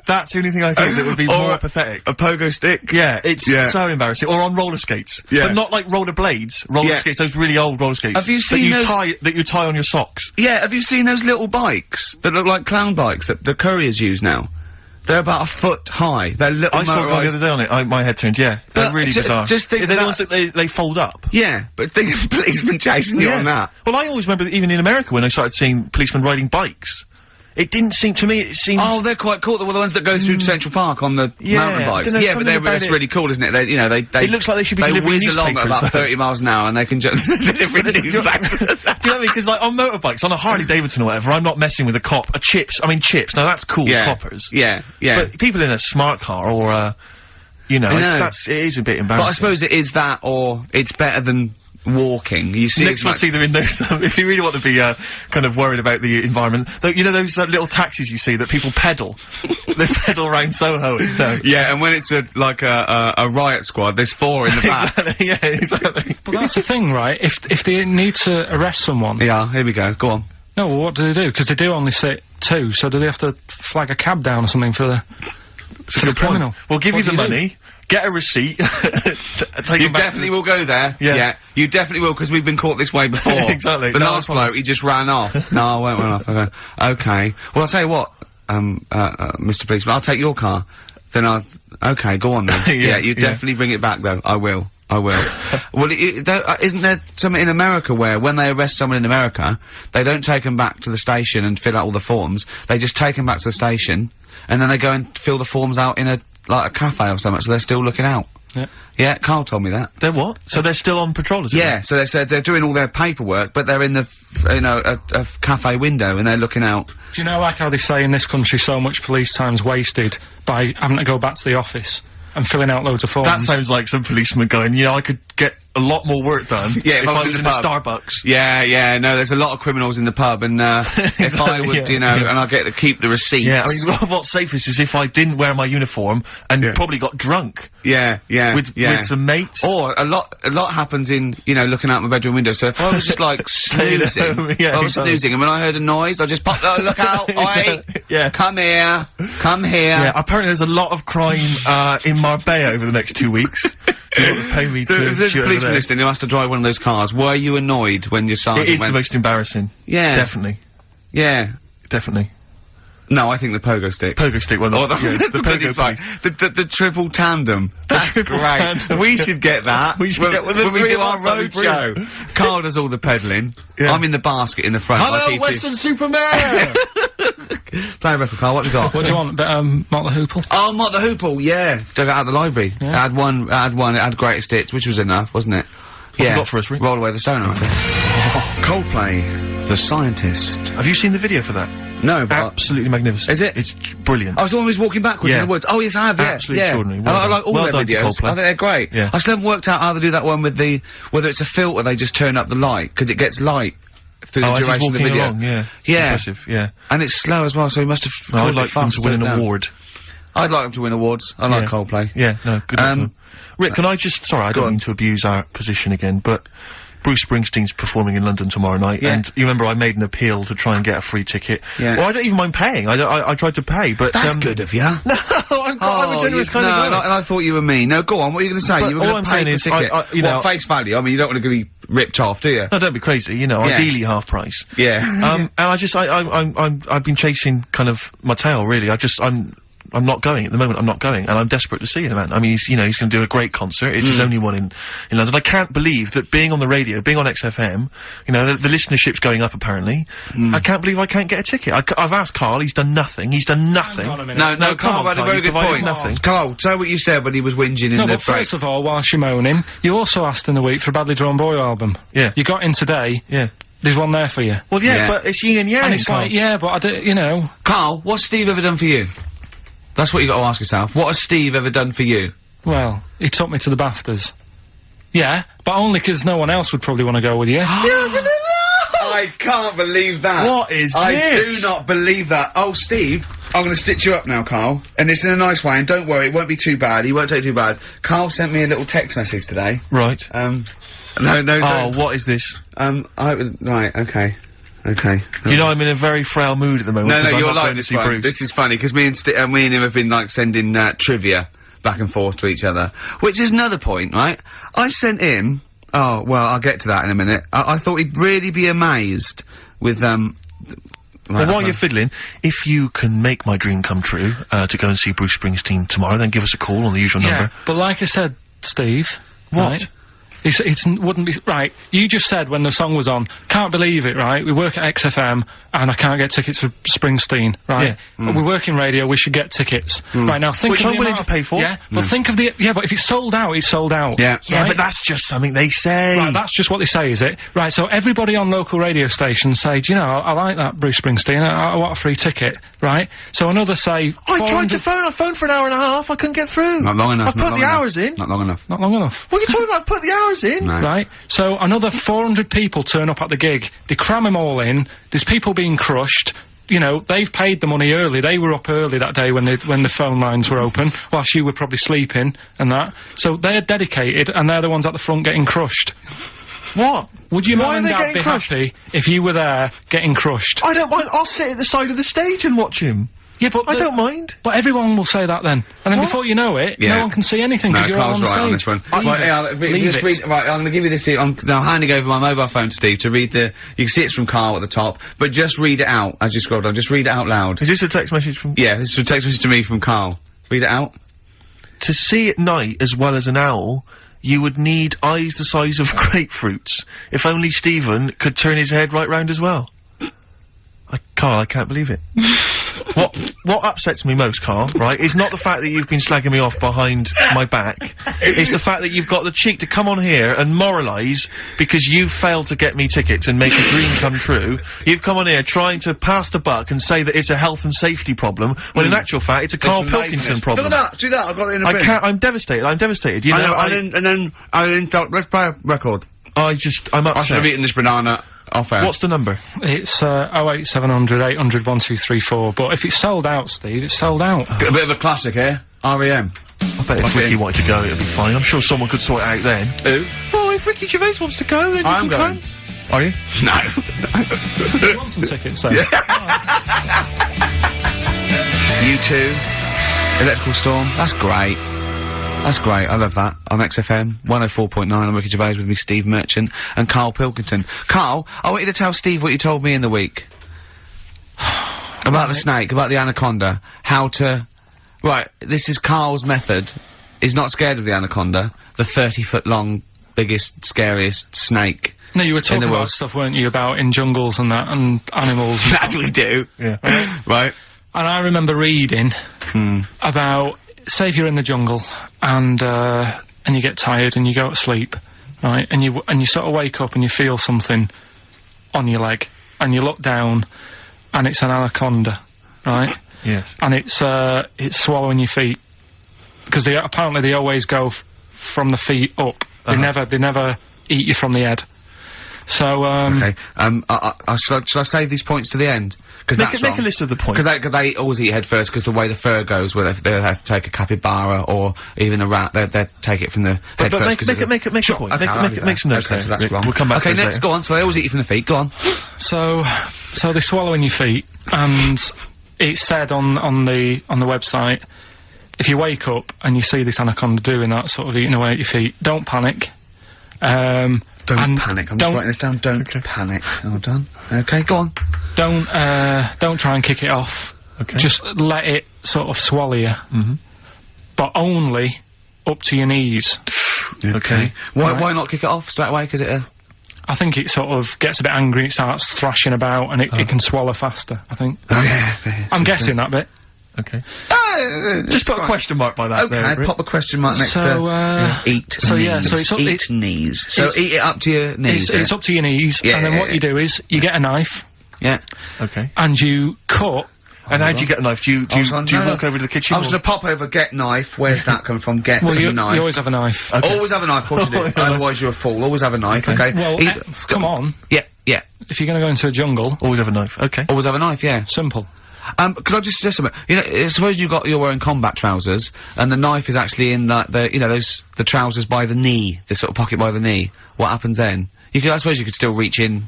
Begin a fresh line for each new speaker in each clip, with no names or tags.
That's the only thing I think that would be more pathetic.
A pogo stick?
Yeah, it's so embarrassing. Or on roller skates. Yeah. But not like roller blades. Roller skates, those really old roller skates.
Have you seen
that you tie on your socks.
Yeah, have you seen those little bikes that look like clown bikes that the couriers use now? They're about a foot high. They're little.
I saw a guy the other day on it. My head turned. Yeah, they're really bizarre.
Just think
they're the ones that they fold up.
Yeah, but think of a policeman chasing you on that.
Well, I always remember that even in America when I started seeing policemen riding bikes, it didn't seem to me. It seemed.
Oh, they're quite cool. They're the ones that go through Central Park on the mountain bikes.
Yeah,
but that's really cool, isn't it? They, you know, they.
It looks like they should be delivering
whiz along at about 30 miles an hour, and they can just deliver news.
Do you know what I mean? Because like on motorbikes, on a Harley Davidson or whatever, I'm not messing with a cop. Chips. Now that's cool. Coppers.
Yeah.
But people in a smart car or you know, it is a bit embarrassing.
But I suppose it is that, or it's better than walking. You see,
next we'll see them in those. If you really want to be kind of worried about the environment, you know those little taxis you see that people pedal. They pedal around Soho.
Yeah, and when it's like a riot squad, there's 4 in the back.
Exactly. Yeah, exactly.
But that's the thing, right? If they need to arrest someone.
Yeah, here we go. Go on.
No, well, what do they do? Because they do only sit 2, so do they have to flag a cab down or something for the criminal?
We'll give you the money. Get a receipt. Take
you definitely will go there. Yeah. You definitely will, because we've been caught this way before.
Exactly.
The last bloke, he just ran off. No, I won't run off. Okay. Well, I'll tell you what, Mr. Policeman, I'll take your car. Then okay, go on then. Yeah, you definitely bring it back though. I will. Well, isn't there something in America where when they arrest someone in America, they don't take them back to the station and fill out all the forms, they just take them back to the station, and then they go and fill the forms out in a cafe or something, so they're still looking out.
Yeah.
Yeah, Carl told me that.
They're what? So they're still on patrol, is it?
Yeah, so they said they're doing all their paperwork, but they're in the, a cafe window, and they're looking out.
Do you know, like how they say in this country so much police time's wasted by having to go back to the office and filling out loads of forms?
That sounds like some policeman going, yeah, I could get a lot more work done if I was in a Starbucks.
Yeah, no, there's a lot of criminals in the pub, and if I would, and I get to keep the receipts.
Yeah, I mean, what's safest is if I didn't wear my uniform and probably got drunk.
Yeah.
With some mates.
Or a lot happens in, looking out my bedroom window, so if I was just like snoozing, snoozing, and when I heard a noise, I just popped, look out, oi! Come here.
Yeah, apparently there's a lot of crime, in Marbella over the next 2 weeks. You want to pay me
so if there's a policeman listening who has to drive one of those cars, were you annoyed when your sergeant
It is the most embarrassing.
Yeah.
Definitely.
Yeah.
Definitely.
No, I think the pogo stick.
Pogo stick, well, not,
the pogo stick. The triple tandem. That's
triple
great.
Tandem.
We should get that.
We should get when
we do our road show. Carl does all the pedalling. Yeah. I'm in the basket in the front.
Hello, Western Superman!
Play a record, Carl. What have you got?
What do you want? A bit, Mott the Hoople?
Oh, Mott the Hoople, yeah. Dug it out of the library. Yeah. It had one, it had Greatest Hits, which was enough, wasn't it?
What have you got for us, Rick?
Roll Away the Stone, I think. Coldplay, The Scientist.
Have you seen the video for that?
No, but
absolutely magnificent.
Is it?
It's brilliant.
I was the one who was walking backwards in the woods. Oh, yes, I have,
Absolutely extraordinary. Well
I like all their
done to
videos.
Coldplay.
I think they're great.
Yeah.
I still haven't worked out how to do that one with whether it's a filter, they just turn up the light, because it gets light through the duration of the video.
Along, yeah. Impressive, yeah.
And it's slow as well, so he must have
I'd like them to win an award.
I'd like them to win awards. I like Coldplay.
Yeah, no, good luck to them. Rick, can I just, sorry, I don't mean to abuse our position again, but Bruce Springsteen's performing in London tomorrow night, and you remember I made an appeal to try and get a free ticket. Yeah. Well, I don't even mind paying. I tried to pay, but
that's good of you.
No, I'm a generous kind of guy.
And I thought you were me. No, go on. What are you going to say? You were going to pay for a ticket. You know, face value. I mean, you don't want to be ripped off, do you?
No, don't be crazy. Ideally half price.
Yeah.
And I've been chasing kind of my tail, really. I'm not going at the moment. I'm not going, and I'm desperate to see the man. I mean, he's going to do a great concert. It's his only one in London. I can't believe that being on the radio, being on XFM, the listenership's going up apparently. I can't believe I can't get a ticket. I've asked Carl. He's done nothing. He's done nothing.
No, Carl had a very good point.
Nothing.
Carl, say what you said when he was whinging in the break.
First of all, whilst you're moaning, you also asked in the week for a Badly Drawn Boy album.
Yeah.
You got in today.
Yeah.
There's one there for you.
Well, yeah. But it's yin and yang.
And it's like, but I do,
Carl, what's Steve ever done for you? That's what you got to ask yourself. What has Steve ever done for you?
Well, he took me to the BAFTAs. Yeah, but only 'cause no one else would probably want to go with you.
I can't believe that.
What is this?
I do not believe that. Oh, Steve, I'm going to stitch you up now, Carl. And it's in a nice way, and don't worry, it won't be too bad. He won't take too bad. Carl sent me a little text message today.
Right.
No,
Oh, what is this?
right, okay. Okay.
You know, I'm in a very frail mood at the moment.
No,
because I'm
you're
not
like
going to
this
see
one.
Bruce.
This is funny, because me and him have been, like, sending, trivia back and forth to each other. Which is another point, right? I sent him... Oh, well, I'll get to that in a minute. I thought he'd really be amazed with,
Well, while you're fiddling, if you can make my dream come true, to go and see Bruce Springsteen tomorrow, then give us a call on the usual number.
But like I said, Steve...
What?
Right, wouldn't be... Right, you just said when the song was on, can't believe it, right? We work at XFM, and I can't get tickets for Springsteen, right?
Yeah.
We work in radio, we should get tickets. Right, now think
Which
of
I'm
the
willing
amount
to pay for.
Yeah, but think of the... Yeah, but if it's sold out, it's sold out.
Yeah.
Yeah,
right?
but that's just something they say.
Right, that's just what they say, is it? Right, so everybody on local radio stations say, do you know, I like that Bruce Springsteen, I want a free ticket, right? So another say...
I tried to phone, I phoned for an hour and a half, I couldn't get through.
Not long enough.
I've put the hours in.
Not long enough.
Not long enough.
What are you talking about? I've put the hours in.
No.
Right, so another 400 people turn up at the gig, they cram them all in, there's people being crushed, you know, they've paid the money early, they were up early that day when the phone lines were open, whilst you were probably sleeping, and that, so they're dedicated, and they're the ones at the front getting crushed.
What?
Would your
Why
mum
are
and
they
dad
getting
be
crushed?
happy if you were there getting crushed?
I don't mind, I'll sit at the side of the stage and watch him.
Yeah, but
I don't mind.
But everyone will say that then, and then
What?
before you know it,
Yeah.
no one can see anything
No,
because you're all on
Carl's
the
right
stage.
on this one.
Leave
Right,
it.
yeah,
Leave
just
it.
read, right, I'm gonna give you this here, I'm handing over my mobile phone to Steve to read the, you can see it's from Carl at the top, but just read it out as you scroll down, just read it out loud.
Is this a text message from...
Yeah, this is a text message to me from Carl. Read it out.
To see at night as well as an owl, you would need eyes the size of grapefruits. If only Stephen could turn his head right round as well. Carl, I can't believe it. What upsets me most, Carl, right, is not the fact that you've been slagging me off behind my back. It's the fact that you've got the cheek to come on here and moralise because you've failed to get me tickets and make a dream come true. You've come on here trying to pass the buck and say that it's a health and safety problem, when in actual fact it's a Carl Pilkington problem.
Look at that, see that, I've got it in a bin.
I'm devastated, you know,
and then I thought, let's play a record.
I'm
I should
upset.
have eaten this banana off air.
What's the number?
It's 08700 800 1234. But if it's sold out, Steve, it's sold out.
A bit of a classic here, R.E.M.
I bet if Ricky wanted to go, it'd be fine. I'm sure someone could sort it out then.
Who?
Oh, if Ricky Gervais wants to go, then
I'm
you can
going.
come. Are you?
No.
You want some tickets, though?
U2, Electrical Storm, that's great. That's great, I love that. On XFM, 104.9, I'm Ricky Gervais with me, Steve Merchant, and Carl Pilkington. Carl, I want you to tell Steve what you told me in the week. About the snake, about the anaconda, how to... Right, this is Carl's method. He's not scared of the anaconda, the 30-foot long, biggest, scariest snake.
No, you were talking
the
about
world.
stuff, weren't you, about in jungles and that, and animals.
That's what we do.
Yeah.
Right.
And I remember reading about, say if you're in the jungle, and you get tired and you go to sleep, right, and you sort of wake up and you feel something on your leg, and you look down, and it's an anaconda, right?
Yes.
And it's swallowing your feet, because apparently they always go from the feet up. They never eat you from the head. So,
Okay. Shall I save these points to the end? Because
Make a list of the points.
Because they always eat head first, because the way the fur goes, where they have to take a capybara or even a rat, they take it from the head
But
first.
make a point.
Okay,
Make some notes
okay,
there.
so that's wrong.
We'll come back to
Okay,
those
next,
later.
go on. So they always eat you from the feet. Go on.
So they're swallowing your feet, and it's said on the website, if you wake up and you see this anaconda doing that, sort of eating away at your feet, don't panic.
Don't panic. I'm just writing this down. Don't panic. All done. Okay, go on.
Don't try and kick it off.
Okay.
Just let it sort of swallow you. But only up to your knees.
Okay.
Why not kick it off straight away? Because
I think it sort of gets a bit angry, it starts thrashing about, and it can swallow faster, I think.
Oh yeah.
I'm guessing that bit.
Okay. Just put a question mark by that.
Okay,
there, Rick.
pop a question mark next
So,
to eat
so,
knees.
yeah, so it's up-
eat knees. So eat it up to your knees.
It's up to your knees,
Yeah,
and then
yeah,
what you do is, you get a knife,
Yeah.
Okay.
and you cut.
And how do you get a knife? Do you walk over to the kitchen?
I was
or-
gonna pop over, get knife. Where's that coming from? Get
Well,
the
you
knife.
always have a knife.
Always have a knife, of course you do. Otherwise you're a fool. Always have a knife, okay?
Well, come on.
Yeah, yeah.
If you're gonna go into a jungle,
Always have a knife. Okay.
Always have a knife, yeah.
simple.
Could I just suggest something? You know, suppose you're wearing combat trousers, and the knife is actually in the trousers by the knee, the sort of pocket by the knee. What happens then? I suppose you could still reach in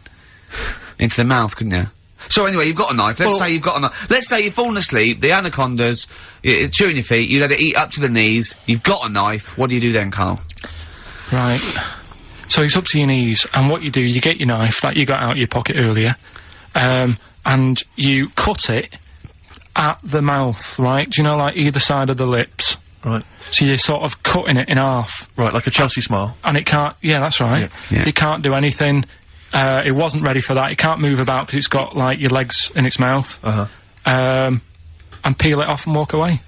into the mouth, couldn't you? So anyway, you've got a knife. Let's say you've got a knife. Let's say you've fallen asleep. The anaconda's chewing your feet. You let it eat up to the knees. You've got a knife. What do you do then, Carl?
Right. So it's up to your knees, and what you do, you get your knife that you got out of your pocket earlier, and you cut it at the mouth, right? Do you know, like either side of the lips?
Right.
So you're sort of cutting it in half.
Right, like a Chelsea smile.
And it can't, yeah, that's right.
Yeah.
It can't do anything. It wasn't ready for that. It can't move about because it's got, like, your legs in its mouth.
Uh-huh.
And peel it off and walk away.